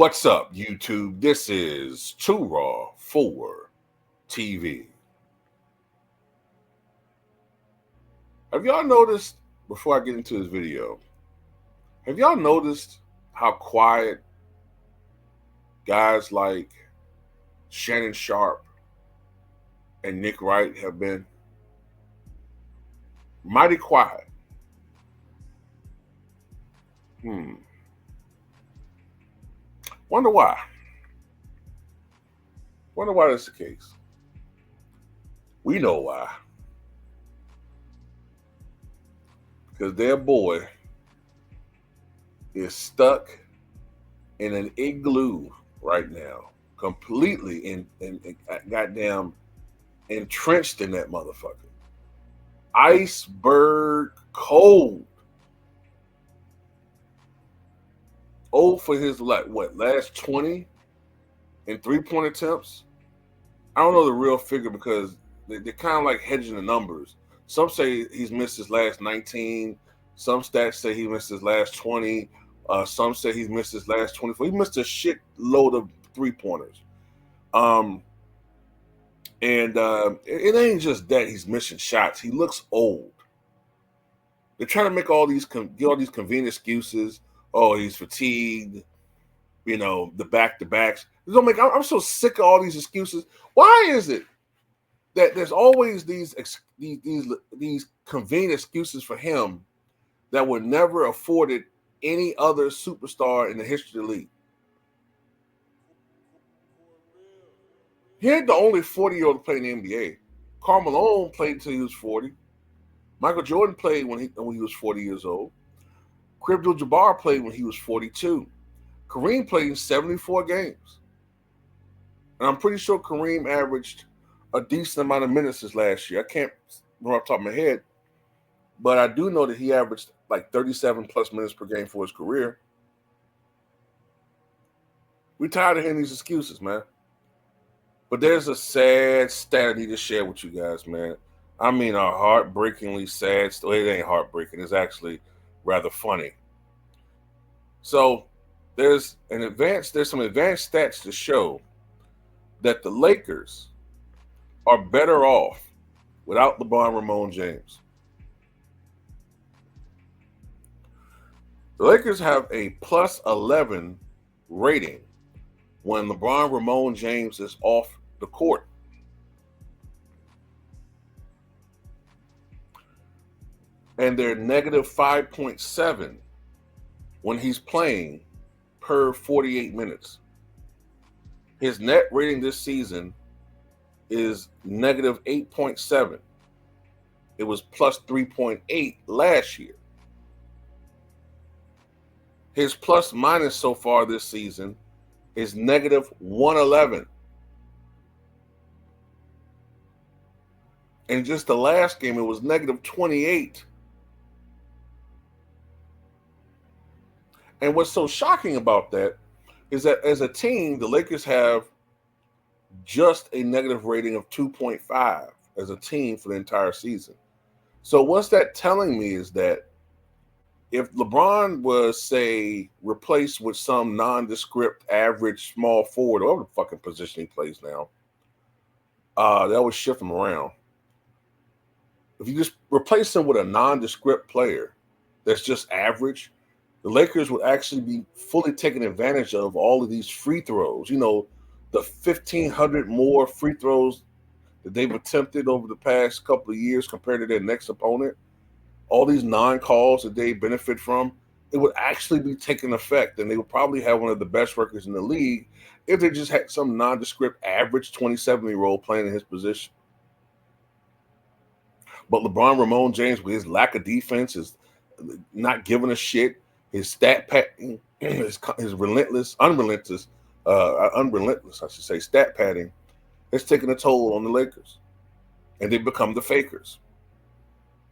What's up, YouTube? This is Too Raw for TV. Have y'all noticed, before I get into this video, have y'all noticed how quiet guys like Shannon Sharp and Nick Wright have been? Mighty quiet. Wonder why. Wonder why that's the case. We know why. Because their boy is stuck in an igloo right now, completely in goddamn entrenched in that motherfucker. Iceberg cold. For his last 20 in 3-point attempts. I don't know the real figure because they're kind of like hedging the numbers. Some say he's missed his last 19. Some stats say he missed his last 20. Some say he's missed his last 24. He missed a shit load of 3-pointers. It ain't just that he's missing shots. He looks old. They're trying to make all these convenient excuses. Oh, he's fatigued. You know, the back-to-backs. I'm so sick of all these excuses. Why is it that there's always these convenient excuses for him that were never afforded any other superstar in the history of the league? He ain't the only 40-year-old to play in the NBA. Karl Malone played until he was 40. Michael Jordan played when he was 40 years old. Kareem Abdul-Jabbar played when he was 42. Kareem played in 74 games. And I'm pretty sure Kareem averaged a decent amount of minutes this last year. I can't remember off the top of my head, but I do know that he averaged like 37 plus minutes per game for his career. We're tired of hearing these excuses, man. But there's a sad stat I need to share with you guys, man. I mean, a heartbreakingly sad story. It ain't heartbreaking. It's actually rather funny. So there's some advanced stats to show that the Lakers are better off without LeBron Ramon James. The Lakers have a plus 11 rating when LeBron Ramon James is off the court. And they're negative 5.7 when he's playing per 48 minutes. His net rating this season is negative 8.7. It was plus 3.8 last year. His plus minus so far this season is negative 111. In just the last game, it was negative 28. And what's so shocking about that is that as a team, the Lakers have just a negative rating of 2.5 as a team for the entire season. So what's that telling me is that if LeBron was, say, replaced with some nondescript average small forward, or whatever the fucking position he plays now, that would shift him around. If you just replace him with a nondescript player that's just average, the Lakers would actually be fully taking advantage of all of these free throws. You know, the 1,500 more free throws that they've attempted over the past couple of years compared to their next opponent. All these non-calls that they benefit from, it would actually be taking effect, and they would probably have one of the best records in the league if they just had some nondescript average 27-year-old playing in his position. But LeBron Ramon James, with his lack of defense, is not giving a shit. His stat padding, his unrelentless, stat padding has taken a toll on the Lakers. And they've become the fakers.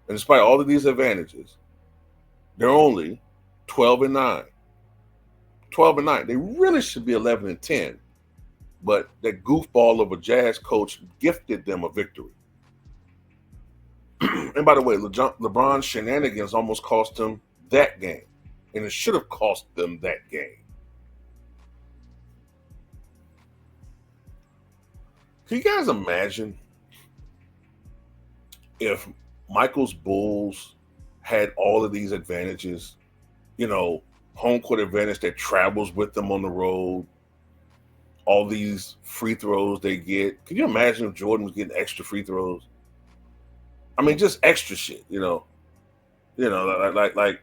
And despite all of these advantages, they're only 12-9. 12-9. They really should be 11-10. But that goofball of a Jazz coach gifted them a victory. And by the way, LeBron's shenanigans almost cost him that game. And it should have cost them that game. Can you guys imagine if Michael's Bulls had all of these advantages? You know, home court advantage that travels with them on the road, all these free throws they get. Can you imagine if Jordan was getting extra free throws? I mean, just extra shit. Like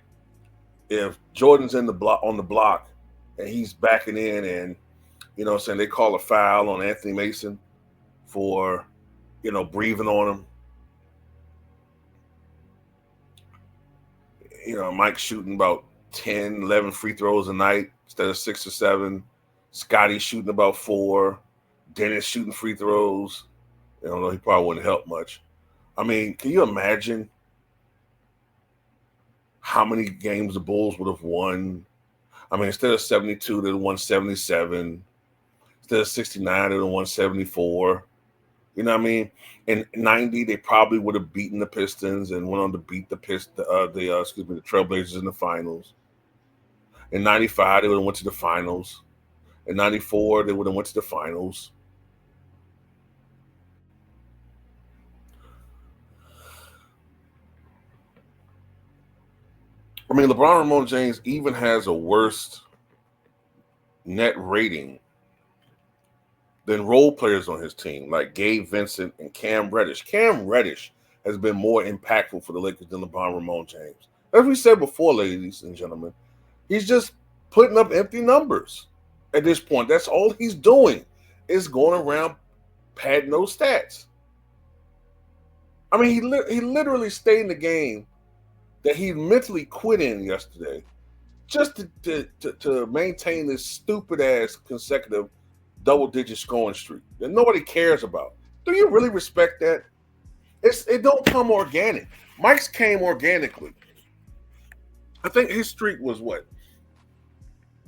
if Jordan's in the block on the block and he's backing in, and saying they call a foul on Anthony Mason for breathing on him. Mike shooting about 10, 11 free throws a night instead of 6 or 7. Scotty shooting about 4. Dennis shooting free throws. I don't know, he probably wouldn't help much. I mean, can you imagine how many games the Bulls would have won? I mean, instead of 72, they'd have won 77. Instead of 69, they'd have won 74. You know what I mean? In 90, they probably would have beaten the Pistons and went on to beat the Trailblazers in the finals. In 95, they would have went to the finals. In 94, they would have went to the finals. I mean, LeBron Ramon James even has a worse net rating than role players on his team, like Gabe Vincent and Cam Reddish. Cam Reddish has been more impactful for the Lakers than LeBron Ramon James. As we said before, ladies and gentlemen, he's just putting up empty numbers at this point. That's all he's doing is going around padding those stats. I mean, he literally stayed in the game that he mentally quit in yesterday just to maintain this stupid-ass consecutive double-digit scoring streak that nobody cares about. Do you really respect that? It don't come organic. Mike's came organically. I think his streak was what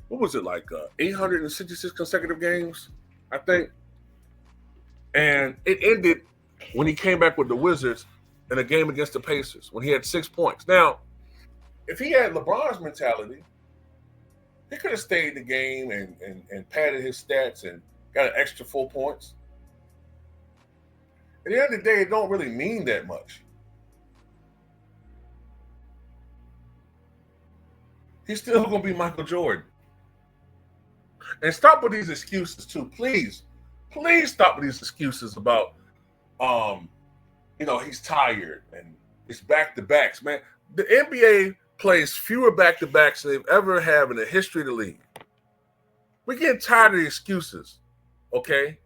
was it, like 866 consecutive games, I think. And it ended when he came back with the Wizards in a game against the Pacers when he had 6 points. Now, if he had LeBron's mentality, he could have stayed in the game and padded his stats and got an extra 4 points. At the end of the day, it don't really mean that much. He's still going to be Michael Jordan. And stop with these excuses too, please. Please stop with these excuses about, he's tired and it's back-to-backs, man. The NBA plays fewer back-to-backs than they've ever had in the history of the league. We're getting tired of the excuses, okay?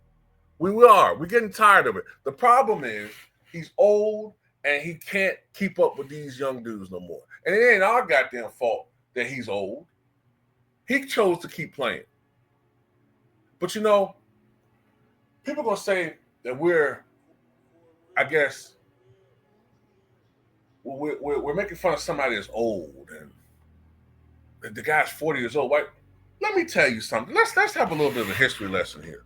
We are. We're getting tired of it. The problem is he's old and he can't keep up with these young dudes no more. And it ain't our goddamn fault that he's old. He chose to keep playing. But people are going to say that we're making fun of somebody that's old and the guy's 40 years old. Right? Let me tell you something. Let's have a little bit of a history lesson here.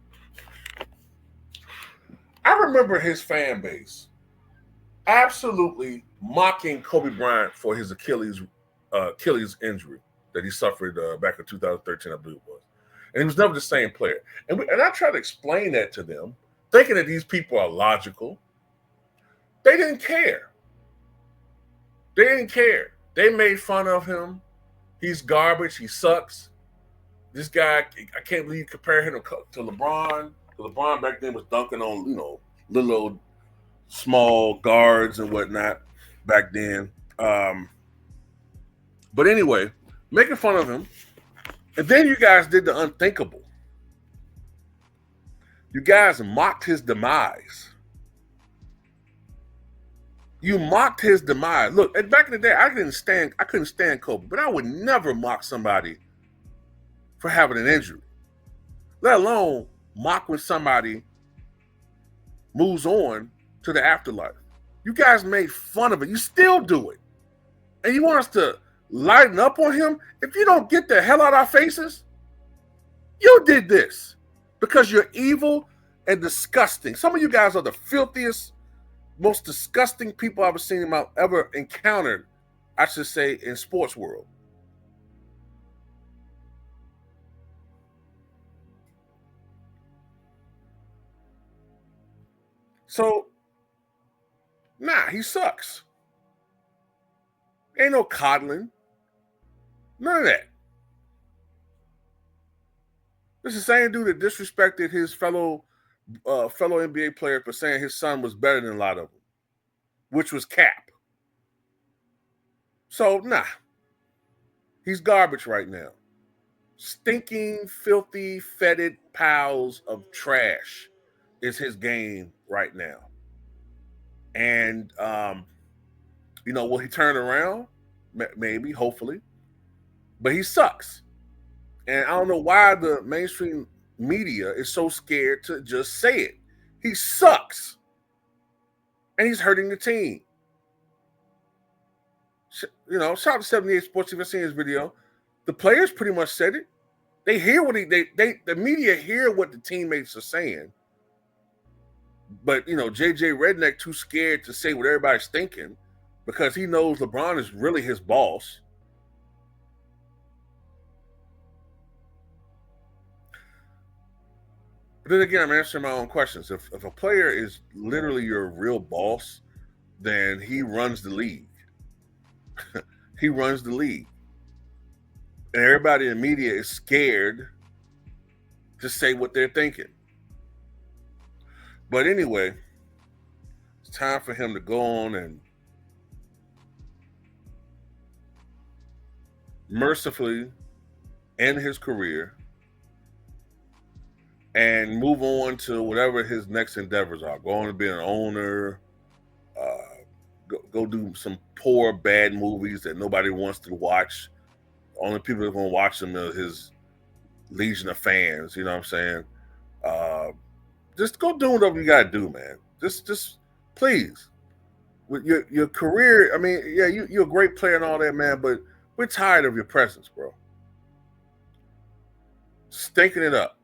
I remember his fan base absolutely mocking Kobe Bryant for his Achilles injury that he suffered back in 2013, I believe it was. And he was never the same player. And I tried to explain that to them, thinking that these people are logical. They didn't care. They made fun of him. He's garbage. He sucks. This guy, I can't believe you compare him to LeBron. LeBron back then was dunking on, little old small guards and whatnot back then. But anyway, making fun of him. And then you guys did the unthinkable. You guys mocked his demise. You mocked his demise. Look, back in the day, I couldn't stand Kobe, but I would never mock somebody for having an injury, let alone mock when somebody moves on to the afterlife. You guys made fun of it. You still do it. And you want us to lighten up on him? If you don't get the hell out of our faces, you did this because you're evil and disgusting. Some of you guys are the filthiest, most disgusting people I've ever encountered, I should say, in sports world. So, nah, he sucks. Ain't no coddling. None of that. This is the same dude that disrespected his fellow NBA player for saying his son was better than a lot of them, which was cap. So, nah, he's garbage right now. Stinking, filthy, fetid piles of trash is his game right now. And, will he turn around? Maybe, hopefully. But he sucks. And I don't know why the mainstream media is so scared to just say it. He sucks. And he's hurting the team. Shout out to 78 Sports if you've seen his video. The players pretty much said it. They hear what the media hear what the teammates are saying. But, JJ Redneck too scared to say what everybody's thinking because he knows LeBron is really his boss. But then again, I'm answering my own questions. If a player is literally your real boss, then he runs the league. He runs the league. And everybody in the media is scared to say what they're thinking. But anyway, it's time for him to go on and mercifully end his career and move on to whatever his next endeavors are. Go on to be an owner, go do some poor, bad movies that nobody wants to watch. Only people that are going to watch them are his legion of fans. You know what I'm saying? Just go do whatever you got to do, man. Just please. With your career, I mean, yeah, you're a great player and all that, man, but we're tired of your presence, bro. Stinking it up.